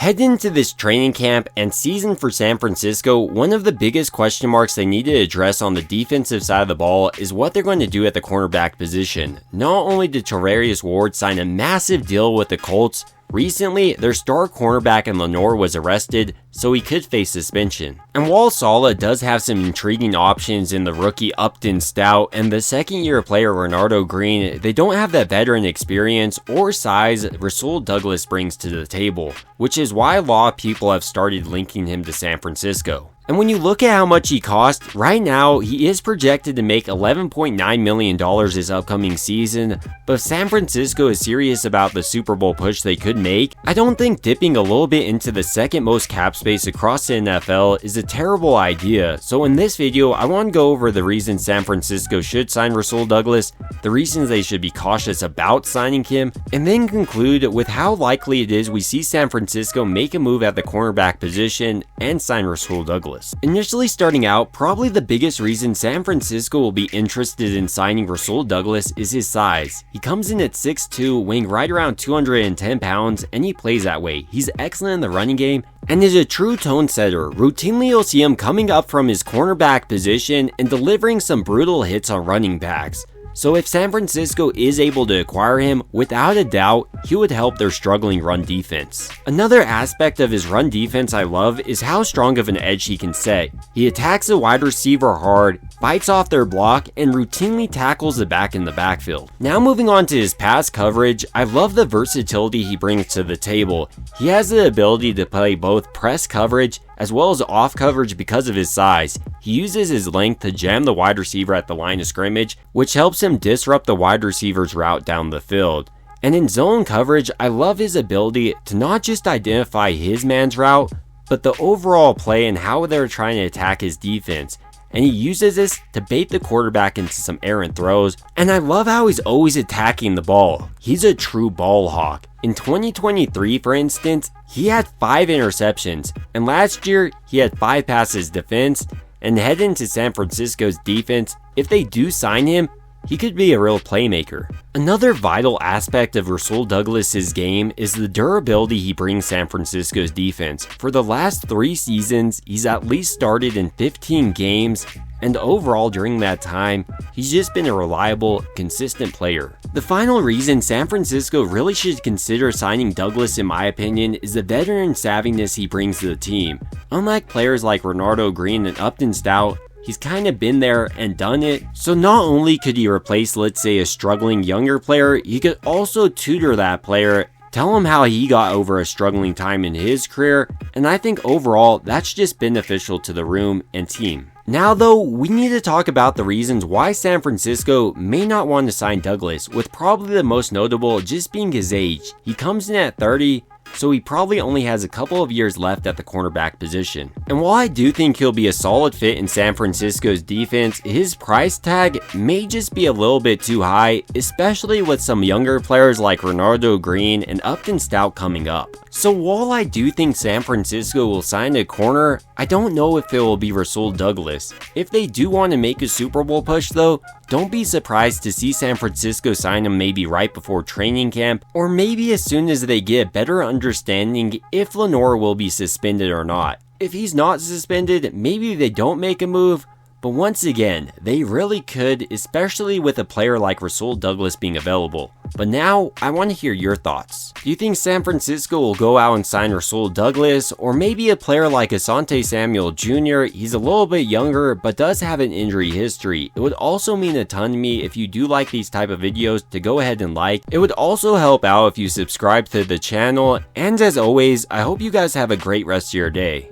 Heading into this training camp and season for San Francisco, one of the biggest question marks they need to address on the defensive side of the ball is what they're going to do at the cornerback position. Not only did Charvarius Ward sign a massive deal with the Colts, recently their star cornerback in Lenoir was arrested, so he could face suspension. And while Saleh does have some intriguing options in the rookie Upton Stout and the second-year player Renardo Green, they don't have that veteran experience or size Rasul Douglas brings to the table, which is why a lot of people have started linking him to San Francisco. And when you look at how much he cost, right now he is projected to make $11.9 million this upcoming season, but if San Francisco is serious about the Super Bowl push they could make, I don't think dipping a little bit into the second most cap space across the NFL is a terrible idea. So in this video, I want to go over the reasons San Francisco should sign Rasul Douglas, the reasons they should be cautious about signing him, and then conclude with how likely it is we see San Francisco make a move at the cornerback position and sign Rasul Douglas. Initially starting out, probably the biggest reason San Francisco will be interested in signing Rasul Douglas is his size. He comes in at 6'2", weighing right around 210 pounds, and he plays that way. He's excellent in the running game and is a true tone setter. Routinely you'll see him coming up from his cornerback position and delivering some brutal hits on running backs. So if San Francisco is able to acquire him, without a doubt, he would help their struggling run defense. Another aspect of his run defense I love is how strong of an edge he can set. He attacks the wide receiver hard, fights off their block, and routinely tackles the back in the backfield. Now moving on to his pass coverage, I love the versatility he brings to the table. He has the ability to play both press coverage as well as off coverage because of his size. He uses his length to jam the wide receiver at the line of scrimmage, which helps him disrupt the wide receiver's route down the field. And in zone coverage, I love his ability to not just identify his man's route, but the overall play and how they're trying to attack his defense. And he uses this to bait the quarterback into some errant throws, and I love how he's always attacking the ball. He's a true ball hawk. In 2023, for instance, he had 5 interceptions, and last year he had 5 passes defense, and head into San Francisco's defense, if they do sign him, he could be a real playmaker. Another vital aspect of Rasul Douglas's game is the durability he brings San Francisco's defense. For the last 3 seasons, he's at least started in 15 games, and overall during that time, he's just been a reliable, consistent player. The final reason San Francisco really should consider signing Douglas, in my opinion, is the veteran savviness he brings to the team. Unlike players like Renardo Green and Upton Stout, he's kind of been there and done it, so not only could he replace, let's say, a struggling younger player, he could also tutor that player, tell him how he got over a struggling time in his career, and I think overall that's just beneficial to the room and team. Now though, we need to talk about the reasons why San Francisco may not want to sign Douglas, with probably the most notable just being his age. He comes in at 30, so he probably only has a couple of years left at the cornerback position. And while I do think he'll be a solid fit in San Francisco's defense, his price tag may just be a little bit too high, especially with some younger players like Renardo Green and Upton Stout coming up. So while I do think San Francisco will sign a corner, I don't know if it will be Rasul Douglas. If they do want to make a Super Bowl push though, don't be surprised to see San Francisco sign him maybe right before training camp, or maybe as soon as they get a better understanding if Lenoir will be suspended or not. If he's not suspended, maybe they don't make a move, but once again, they really could, especially with a player like Rasul Douglas being available. But now, I want to hear your thoughts. Do you think San Francisco will go out and sign Rasul Douglas, or maybe a player like Asante Samuel Jr.? He's a little bit younger, but does have an injury history. It would also mean a ton to me if you do like these type of videos to go ahead and like. It would also help out if you subscribe to the channel, and as always, I hope you guys have a great rest of your day.